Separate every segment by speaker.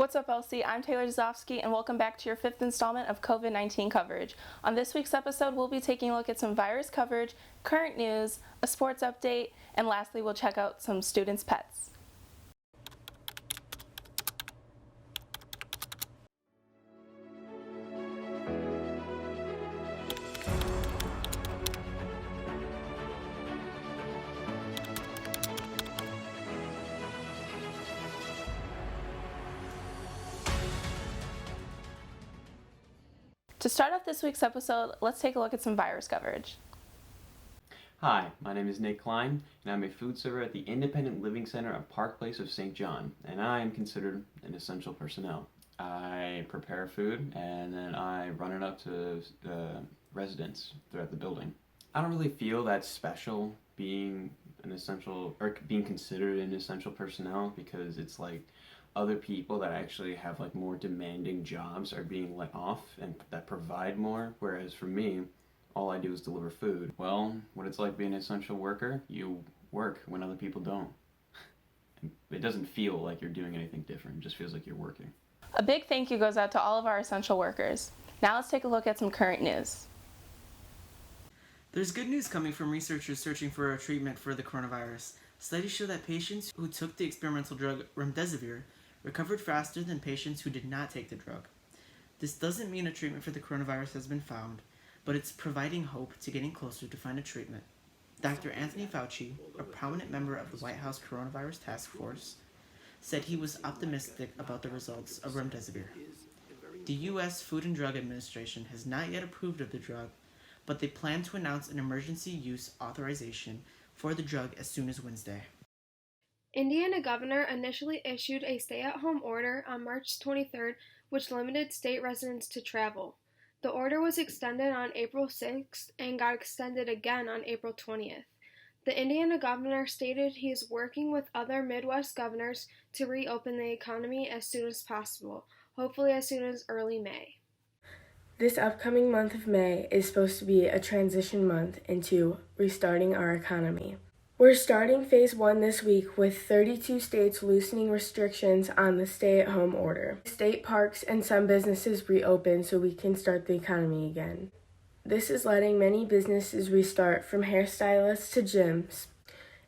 Speaker 1: What's up, LC? I'm Taylor Zofsky, and welcome back to your fifth installment of COVID-19 coverage. On this week's episode, we'll be taking a look at some virus coverage, current news, a sports update, and lastly, we'll check out some students' pets. To start off this week's episode, let's take a look at some virus coverage.
Speaker 2: Hi, my name is Nick Klein, and I'm a food server at the Independent Living Center at Park Place of St. John, and I am considered an essential personnel. I prepare food, and then I run it up to the residents throughout the building. I don't really feel that special being an essential, or being considered an essential personnel, because it's like other people that actually have like more demanding jobs are being let off and that provide more, whereas for me, all I do is deliver food. Well, what it's like being an essential worker, you work when other people don't. It doesn't feel like you're doing anything different, it just feels like you're working.
Speaker 1: A big thank you goes out to all of our essential workers. Now let's take a look at some current news.
Speaker 3: There's good news coming from researchers searching for a treatment for the coronavirus. Studies show that patients who took the experimental drug remdesivir recovered faster than patients who did not take the drug. This doesn't mean a treatment for the coronavirus has been found, but it's providing hope to getting closer to find a treatment. Dr. Anthony Fauci, a prominent member of the White House Coronavirus Task Force, said he was optimistic about the results of remdesivir. The U.S. Food and Drug Administration has not yet approved of the drug, but they plan to announce an emergency use authorization for the drug as soon as Wednesday.
Speaker 4: Indiana governor initially issued a stay-at-home order on March 23rd, which limited state residents to travel. The order was extended on April 6th and got extended again on April 20th. The Indiana governor stated he is working with other Midwest governors to reopen the economy as soon as possible, hopefully as soon as early May.
Speaker 5: This upcoming month of May is supposed to be a transition month into restarting our economy. We're starting phase 1 this week with 32 states loosening restrictions on the stay-at-home order. State parks and some businesses reopen so we can start the economy again. This is letting many businesses restart, from hairstylists to gyms.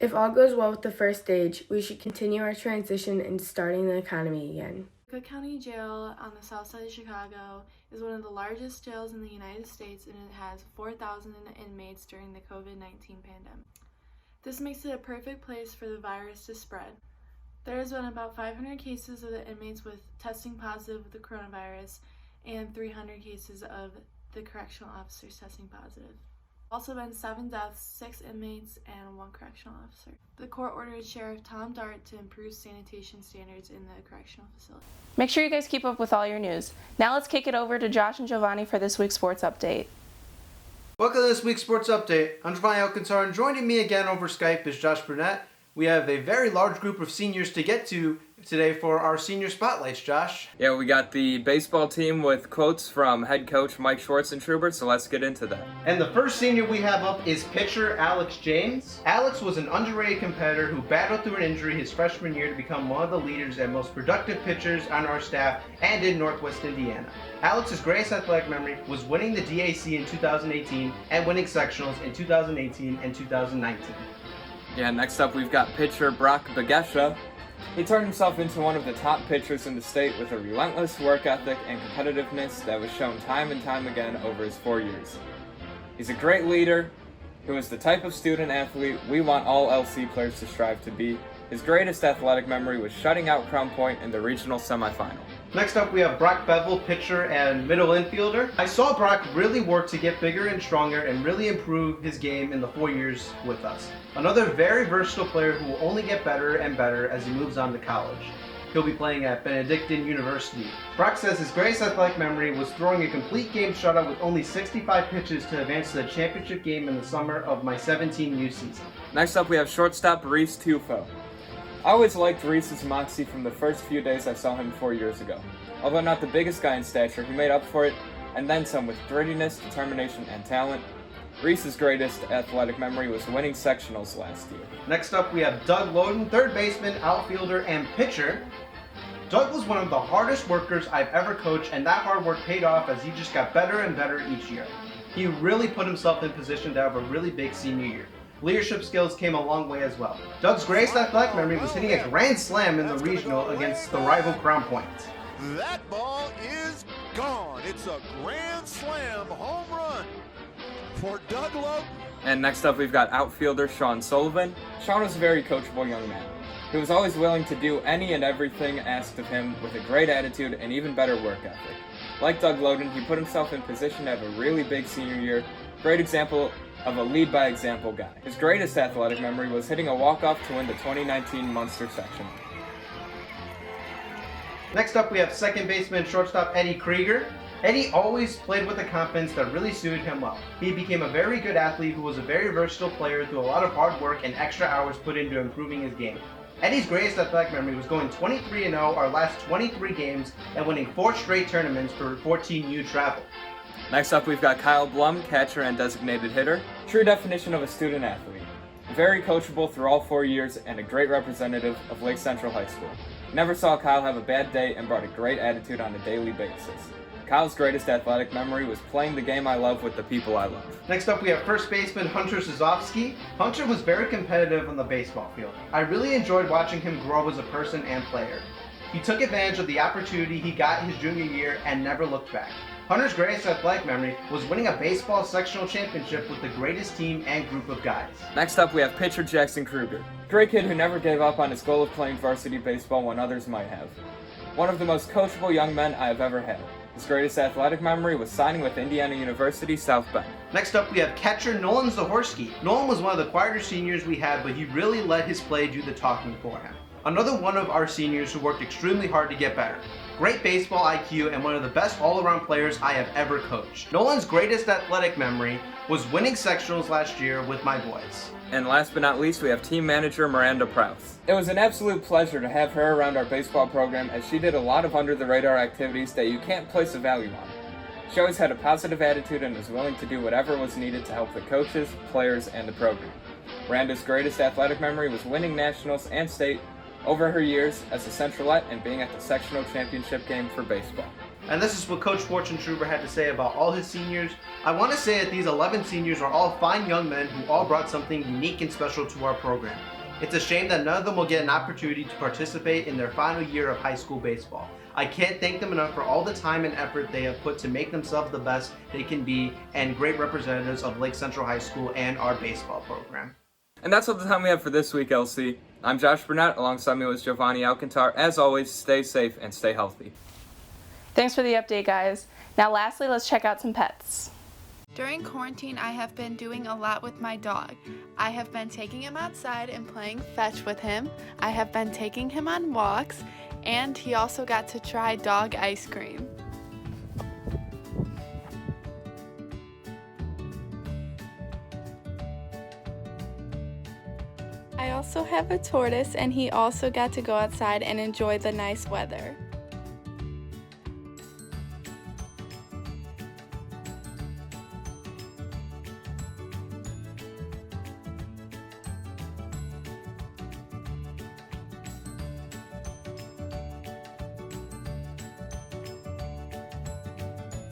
Speaker 5: If all goes well with the first stage, we should continue our transition into starting the economy again.
Speaker 6: Cook County Jail on the south side of Chicago is one of the largest jails in the United States, and it has 4,000 inmates during the COVID-19 pandemic. This makes it a perfect place for the virus to spread. There has been about 500 cases of the inmates with testing positive with the coronavirus and 300 cases of the correctional officers testing positive. Also been 7 deaths, 6 inmates, and 1 correctional officer. The court ordered Sheriff Tom Dart to improve sanitation standards in the correctional facility.
Speaker 1: Make sure you guys keep up with all your news. Now let's kick it over to Josh and Giovanni for this week's sports update.
Speaker 7: Welcome to this week's sports update. I'm Giovanni Alcantar, and joining me again over Skype is Josh Burnett. We have a very large group of seniors to get to today for our senior spotlights, Josh.
Speaker 8: Yeah, we got the baseball team with quotes from head coach Mike Schwarzentroober, so let's get into that.
Speaker 7: And the first senior we have up is pitcher Alex James. Alex was an underrated competitor who battled through an injury his freshman year to become one of the leaders and most productive pitchers on our staff and in Northwest Indiana. Alex's greatest athletic memory was winning the DAC in 2018 and winning sectionals in 2018 and 2019.
Speaker 8: Yeah, next up we've got pitcher Brock Begesha. He turned himself into one of the top pitchers in the state with a relentless work ethic and competitiveness that was shown time and time again over his 4 years. He's a great leader who is the type of student athlete we want all LC players to strive to be. His greatest athletic memory was shutting out Crown Point in the regional semifinal.
Speaker 7: Next up, we have Brock Bevel, pitcher and middle infielder. I saw Brock really work to get bigger and stronger and really improve his game in the 4 years with us. Another very versatile player who will only get better and better as he moves on to college. He'll be playing at Benedictine University. Brock says his greatest athletic memory was throwing a complete game shutout with only 65 pitches to advance to the championship game in the summer of my 17U season.
Speaker 8: Next up we have shortstop Reese Tufo. I always liked Reese's moxie from the first few days I saw him 4 years ago. Although not the biggest guy in stature, he made up for it, and then some with grittiness, determination, and talent. Reese's greatest athletic memory was winning sectionals last year.
Speaker 7: Next up, we have Doug Loden, third baseman, outfielder, and pitcher. Doug was one of the hardest workers I've ever coached, and that hard work paid off as he just got better and better each year. He really put himself in position to have a really big senior year. Leadership skills came a long way as well. Doug's greatest athletic memory was hitting a grand slam in the regional against the rival Crown Point.
Speaker 9: That ball is gone. It's a grand slam home run for Doug Logan.
Speaker 8: And next up, we've got outfielder Sean Sullivan. Sean was a very coachable young man. He was always willing to do any and everything asked of him with a great attitude and even better work ethic. Like Doug Loden, he put himself in position to have a really big senior year. Great example of a lead-by-example guy. His greatest athletic memory was hitting a walk-off to win the 2019 Munster section.
Speaker 7: Next up, we have second baseman and shortstop Eddie Krieger. Eddie always played with a confidence that really suited him well. He became a very good athlete who was a very versatile player through a lot of hard work and extra hours put into improving his game. Eddie's greatest athletic memory was going 23-0 our last 23 games and winning 4 straight tournaments for 14U travel.
Speaker 8: Next up, we've got Kyle Blum, catcher and designated hitter. True definition of a student athlete. Very coachable through all 4 years and a great representative of Lake Central High School. Never saw Kyle have a bad day and brought a great attitude on a daily basis. Kyle's greatest athletic memory was playing the game I love with the people I love.
Speaker 7: Next up, we have first baseman Hunter Sazovsky. Hunter was very competitive on the baseball field. I really enjoyed watching him grow as a person and player. He took advantage of the opportunity he got his junior year and never looked back. Hunter's greatest athletic memory was winning a baseball sectional championship with the greatest team and group of guys.
Speaker 8: Next up, we have pitcher Jackson Kruger. Great kid who never gave up on his goal of playing varsity baseball when others might have. One of the most coachable young men I have ever had. His greatest athletic memory was signing with Indiana University South Bend.
Speaker 7: Next up, we have catcher Nolan Zahorsky. Nolan was one of the quieter seniors we had, but he really let his play do the talking for him. Another one of our seniors who worked extremely hard to get better. Great baseball IQ and one of the best all-around players I have ever coached. Nolan's greatest athletic memory was winning sectionals last year with my boys.
Speaker 8: And last but not least, we have team manager Miranda Prowse. It was an absolute pleasure to have her around our baseball program as she did a lot of under-the-radar activities that you can't place a value on. She always had a positive attitude and was willing to do whatever was needed to help the coaches, players, and the program. Miranda's greatest athletic memory was winning nationals and state over her years as a centralette and being at the sectional championship game for baseball.
Speaker 7: And this is what Coach Fortune Truber had to say about all his seniors. I want to say that these 11 seniors are all fine young men who all brought something unique and special to our program. It's a shame that none of them will get an opportunity to participate in their final year of high school baseball. I can't thank them enough for all the time and effort they have put to make themselves the best they can be and great representatives of Lake Central High School and our baseball program.
Speaker 8: And that's all the time we have for this week, LC. I'm Josh Burnett, alongside me was Giovanni Alcantar. As always, stay safe and stay healthy.
Speaker 1: Thanks for the update, guys. Now lastly, let's check out some pets.
Speaker 10: During quarantine, I have been doing a lot with my dog. I have been taking him outside and playing fetch with him. I have been taking him on walks, and he also got to try dog ice cream. I also have a tortoise, and he also got to go outside and enjoy the nice weather.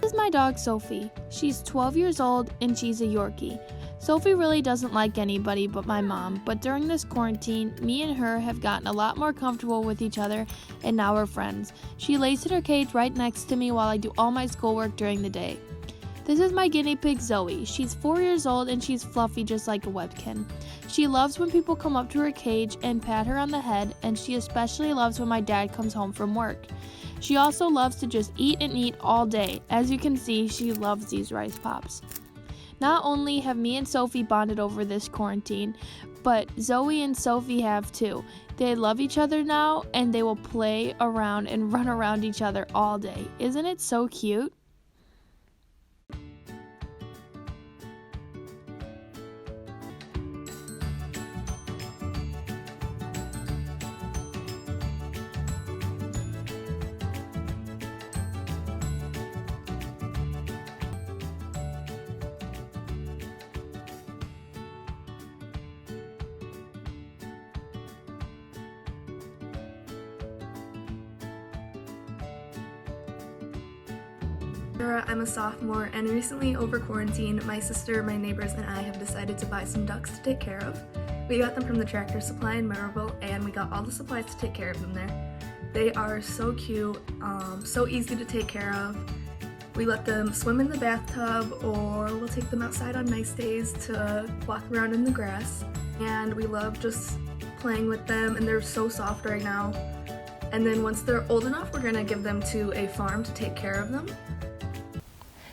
Speaker 11: This is my dog Sophie. She's 12 years old and she's a Yorkie. Sophie really doesn't like anybody but my mom, but during this quarantine, me and her have gotten a lot more comfortable with each other and now we're friends. She lays in her cage right next to me while I do all my schoolwork during the day. This is my guinea pig Zoe. She's 4 years old and she's fluffy just like a webkin. She loves when people come up to her cage and pat her on the head, and she especially loves when my dad comes home from work. She also loves to just eat and eat all day. As you can see, she loves these rice pops. Not only have me and Sophie bonded over this quarantine, but Zoe and Sophie have too. They love each other now, and they will play around and run around each other all day. Isn't it so cute?
Speaker 12: I'm a sophomore, and recently over quarantine, my sister, my neighbors, and I have decided to buy some ducks to take care of. We got them from the Tractor Supply in Maryville, and we got all the supplies to take care of them there. They are so cute, so easy to take care of. We let them swim in the bathtub, or we'll take them outside on nice days to walk around in the grass. And we love just playing with them, and they're so soft right now. And then once they're old enough, we're gonna give them to a farm to take care of them.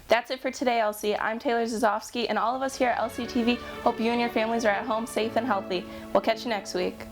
Speaker 1: That's it for today, LC. I'm Taylor Zazovsky, and all of us here at LCTV hope you and your families are at home safe and healthy. We'll catch you next week.